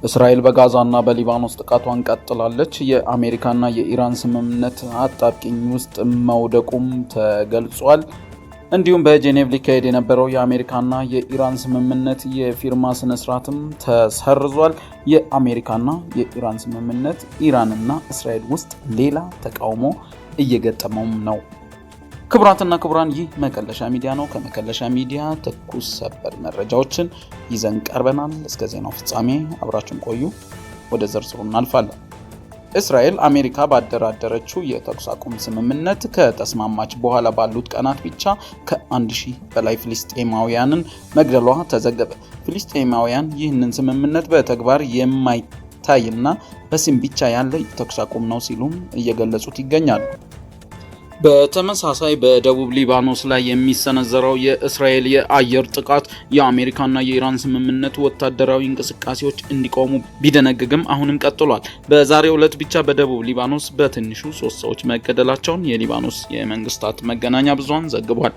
እስራኤል በጋዛና በሊባኖስ ጥቃቷን ቀጥላለች። የአሜሪካና የኢራን ስምምነት አጣብቂኝ ውስጥ መውደቁም ተገልጿል። እንዲሁም በጄኔቭ ሊካሄድ የነበረው የአሜሪካና የኢራን ስምምነት የፊርማ ስነስርዓትም ተሰርዟል። የአሜሪካና የኢራን ስምምነት ኢራንና እስራኤል ውስጥ ሌላ ተቃውሞ እየገጠመውም ነው። ክቡራትና ክቡራን፣ ይህ መከለሻ ሚዲያ ነው። ከመከለሻ ሚዲያ ትኩስ ሰበር መረጃዎችን ይዘን ቀርበናል። እስከ ዜናው ፍጻሜ አብራችን ቆዩ። ወደ ዝርዝሩ እናልፋለን። እስራኤል አሜሪካ ባደራደረችው የተኩስ አቁም ስምምነት ከተስማማች በኋላ ባሉት ቀናት ብቻ ከ1000 በላይ ፍልስጤማውያንን መግደሏ ተዘገበ። ፍልስጤማውያን ይህንን ስምምነት በተግባር የማይታይና በስም ብቻ ያለ የተኩስ አቁም ነው ሲሉም እየገለጹት ይገኛሉ። በተመሳሳይ በደቡብ ሊባኖስ ላይ የሚሰነዘረው የእስራኤል የአየር ጥቃት የአሜሪካና የኢራን ስምምነት ወታደራዊ እንቅስቃሴዎች እንዲቆሙ ቢደነግግም አሁንም ቀጥሏል። በዛሬው ዕለት ብቻ በደቡብ ሊባኖስ በትንሹ 3 ሰዎች መገደላቸውን የሊባኖስ የመንግስታት መገናኛ ብዙሃን ዘግቧል።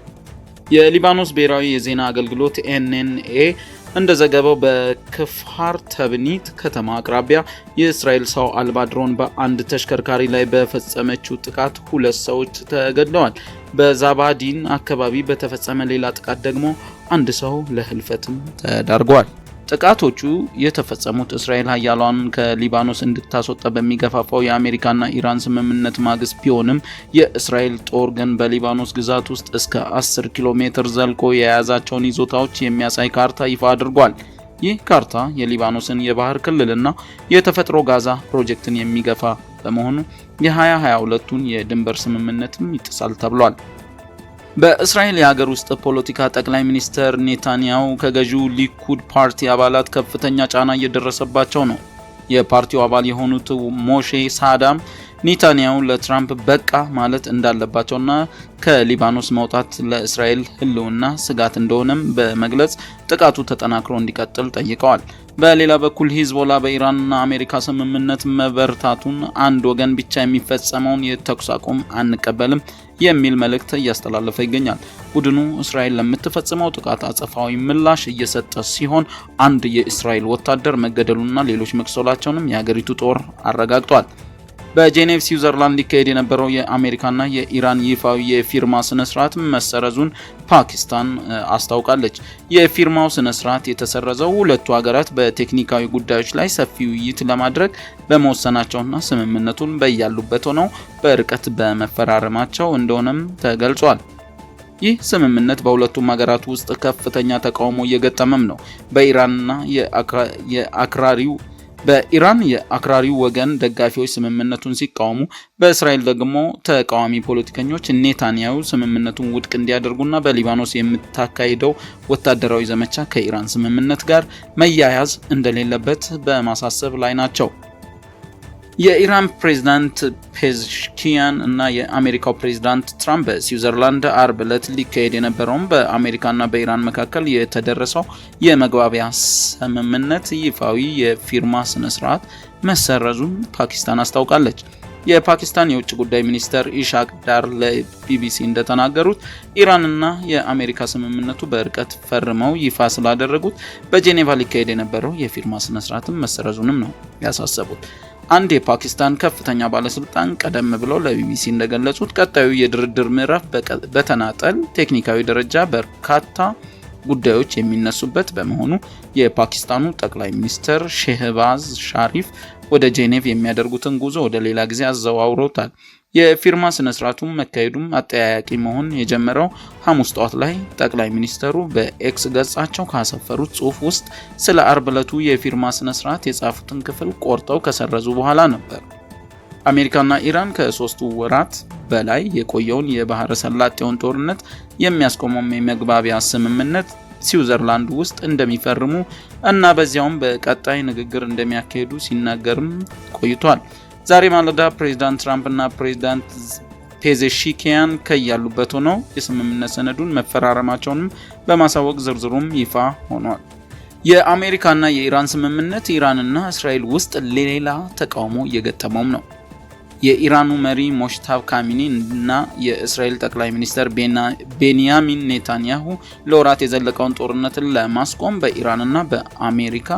የሊባኖስ ብሔራዊ የዜና አገልግሎት ኤንኤንኤ እንደዘገበው በክፋር ተብኒት ከተማ አቅራቢያ የእስራኤል ሰው አልባ ድሮን በአንድ ተሽከርካሪ ላይ በፈጸመችው ጥቃት 2 ሰዎች ተገድለዋል። በዛባዲን አካባቢ በተፈጸመ ሌላ ጥቃት ደግሞ 1 ሰው ለህልፈትም ተዳርጓል። ጥቃቶቹ የተፈጸሙት እስራኤል ኃያሏን ከሊባኖስ እንድታስወጣ በሚገፋፋው የአሜሪካና ኢራን ስምምነት ማግስት ቢሆንም የእስራኤል ጦር ግን በሊባኖስ ግዛት ውስጥ እስከ 10 ኪሎ ሜትር ዘልቆ የያዛቸውን ይዞታዎች የሚያሳይ ካርታ ይፋ አድርጓል። ይህ ካርታ የሊባኖስን የባህር ክልልና የተፈጥሮ ጋዛ ፕሮጀክትን የሚገፋ በመሆኑ የ2022ቱን የድንበር ስምምነትም ይጥሳል ተብሏል። በእስራኤል የሀገር ውስጥ ፖለቲካ ጠቅላይ ሚኒስትር ኔታንያሁ ከገዢው ሊኩድ ፓርቲ አባላት ከፍተኛ ጫና እየደረሰባቸው ነው። የፓርቲው አባል የሆኑት ሞሼ ሳዳም ኔታንያሁ ለትራምፕ በቃ ማለት እንዳለባቸውና ከሊባኖስ መውጣት ለእስራኤል ሕልውና ስጋት እንደሆነም በመግለጽ ጥቃቱ ተጠናክሮ እንዲቀጥል ጠይቀዋል። በሌላ በኩል ሂዝቦላ በኢራንና አሜሪካ ስምምነት መበርታቱን አንድ ወገን ብቻ የሚፈጸመውን የተኩስ አቁም አንቀበልም የሚል መልእክት እያስተላለፈ ይገኛል። ቡድኑ እስራኤል ለምትፈጽመው ጥቃት አጸፋዊ ምላሽ እየሰጠ ሲሆን አንድ የእስራኤል ወታደር መገደሉና ሌሎች መቁሰላቸውንም የሀገሪቱ ጦር አረጋግጧል። በጄኔቭ ስዊዘርላንድ ሊካሄድ የነበረው የአሜሪካና የኢራን ይፋዊ የፊርማ ስነስርዓት መሰረዙን ፓኪስታን አስታውቃለች። የፊርማው ስነስርዓት የተሰረዘው ሁለቱ ሀገራት በቴክኒካዊ ጉዳዮች ላይ ሰፊ ውይይት ለማድረግ በመወሰናቸውና ስምምነቱን በያሉበት ሆነው በርቀት በመፈራረማቸው እንደሆነም ተገልጿል። ይህ ስምምነት በሁለቱም ሀገራት ውስጥ ከፍተኛ ተቃውሞ እየገጠመም ነው። በኢራን የአክራሪው ወገን ደጋፊዎች ስምምነቱን ሲቃወሙ፣ በእስራኤል ደግሞ ተቃዋሚ ፖለቲከኞች ኔታንያሁ ስምምነቱን ውድቅ እንዲያደርጉና በሊባኖስ የምታካሂደው ወታደራዊ ዘመቻ ከኢራን ስምምነት ጋር መያያዝ እንደሌለበት በማሳሰብ ላይ ናቸው። የኢራን ፕሬዝዳንት ፔዜሽኪያን እና የአሜሪካው ፕሬዝዳንት ትራምፕ በስዊዘርላንድ አርብ ዕለት ሊካሄድ የነበረውን በአሜሪካና በኢራን መካከል የተደረሰው የመግባቢያ ስምምነት ይፋዊ የፊርማ ስነስርዓት መሰረዙን ፓኪስታን አስታውቃለች። የፓኪስታን የውጭ ጉዳይ ሚኒስተር ኢሻቅ ዳር ለቢቢሲ እንደተናገሩት ኢራንና የአሜሪካ ስምምነቱ በርቀት ፈርመው ይፋ ስላደረጉት በጄኔቫ ሊካሄድ የነበረው የፊርማ ስነስርዓትም መሰረዙንም ነው ያሳሰቡት። አንድ የፓኪስታን ከፍተኛ ባለስልጣን ቀደም ብለው ለቢቢሲ እንደገለጹት ቀጣዩ የድርድር ምዕራፍ በተናጠል ቴክኒካዊ ደረጃ በርካታ ጉዳዮች የሚነሱበት በመሆኑ የፓኪስታኑ ጠቅላይ ሚኒስትር ሼህባዝ ሻሪፍ ወደ ጄኔቭ የሚያደርጉትን ጉዞ ወደ ሌላ ጊዜ አዘዋውረውታል። የፊርማ ስነስርዓቱም መካሄዱም አጠያያቂ መሆን የጀመረው ሐሙስ ጠዋት ላይ ጠቅላይ ሚኒስተሩ በኤክስ ገጻቸው ካሰፈሩት ጽሑፍ ውስጥ ስለ አርብ ዕለቱ የፊርማ ስነስርዓት የጻፉትን ክፍል ቆርጠው ከሰረዙ በኋላ ነበር። አሜሪካና ኢራን ከ3 ወራት በላይ የቆየውን የባህረ ሰላጤውን ጦርነት የሚያስቆመው የመግባቢያ ስምምነት ስዊዘርላንድ ውስጥ እንደሚፈርሙ እና በዚያውም በቀጣይ ንግግር እንደሚያካሂዱ ሲናገርም ቆይቷል። ዛሬ ማለዳ ፕሬዝዳንት ትራምፕ እና ፕሬዝዳንት ፔዜሽኪያን ከያሉበት ሆነው የስምምነት ሰነዱን መፈራረማቸውንም በማሳወቅ ዝርዝሩም ይፋ ሆኗል። የአሜሪካና የኢራን ስምምነት ኢራንና እስራኤል ውስጥ ሌላ ተቃውሞ እየገጠመውም ነው። የኢራኑ መሪ ሞሽታብ ካሚኒ እና የእስራኤል ጠቅላይ ሚኒስትር ቤንያሚን ኔታንያሁ ለወራት የዘለቀውን ጦርነትን ለማስቆም በኢራንና በአሜሪካ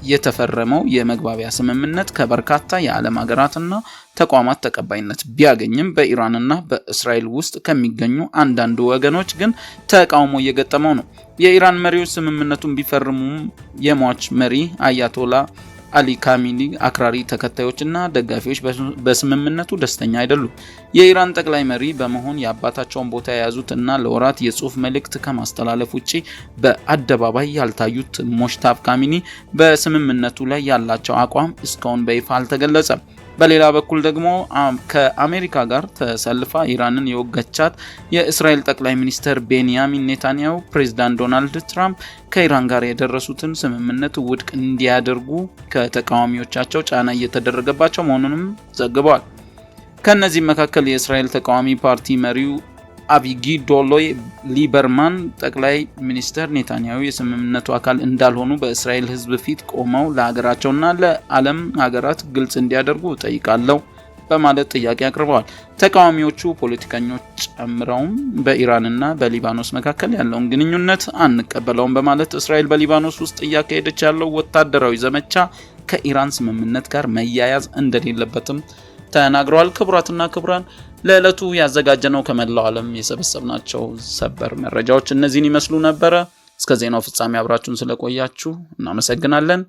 የተፈረመው የመግባቢያ ስምምነት ከበርካታ የዓለም ሀገራትና ተቋማት ተቀባይነት ቢያገኝም በኢራንና በእስራኤል ውስጥ ከሚገኙ አንዳንድ ወገኖች ግን ተቃውሞ እየገጠመው ነው። የኢራን መሪዎች ስምምነቱን ቢፈርሙም የሟች መሪ አያቶላ አሊ ካሚኒ አክራሪ ተከታዮችና ደጋፊዎች በስምምነቱ ደስተኛ አይደሉም። የኢራን ጠቅላይ መሪ በመሆን የአባታቸውን ቦታ የያዙት እና ለወራት የጽሑፍ መልእክት ከማስተላለፍ ውጪ በአደባባይ ያልታዩት ሞጅታባ ካሚኒ በስምምነቱ ላይ ያላቸው አቋም እስካሁን በይፋ አልተገለጸም። በሌላ በኩል ደግሞ ከአሜሪካ ጋር ተሰልፋ ኢራንን የወገቻት የእስራኤል ጠቅላይ ሚኒስትር ቤንያሚን ኔታንያሁ ፕሬዝዳንት ዶናልድ ትራምፕ ከኢራን ጋር የደረሱትን ስምምነት ውድቅ እንዲያደርጉ ከተቃዋሚዎቻቸው ጫና እየተደረገባቸው መሆኑንም ዘግበዋል። ከነዚህ መካከል የእስራኤል ተቃዋሚ ፓርቲ መሪው አቪጊዶር ሊበርማን ጠቅላይ ሚኒስትር ኔታንያሁ የስምምነቱ አካል እንዳልሆኑ በእስራኤል ሕዝብ ፊት ቆመው ለሀገራቸውና ለዓለም ሀገራት ግልጽ እንዲያደርጉ ጠይቃለሁ በማለት ጥያቄ አቅርበዋል። ተቃዋሚዎቹ ፖለቲከኞች ጨምረውም በኢራንና በሊባኖስ መካከል ያለውን ግንኙነት አንቀበለውም በማለት እስራኤል በሊባኖስ ውስጥ እያካሄደች ያለው ወታደራዊ ዘመቻ ከኢራን ስምምነት ጋር መያያዝ እንደሌለበትም ተናግረዋል። ክቡራትና ክቡራን ለዕለቱ ያዘጋጀነው ከመላው ዓለም የሰበሰብናቸው ሰበር መረጃዎች እነዚህን ይመስሉ ነበረ። እስከ ዜናው ፍጻሜ አብራችሁን ስለቆያችሁ እናመሰግናለን።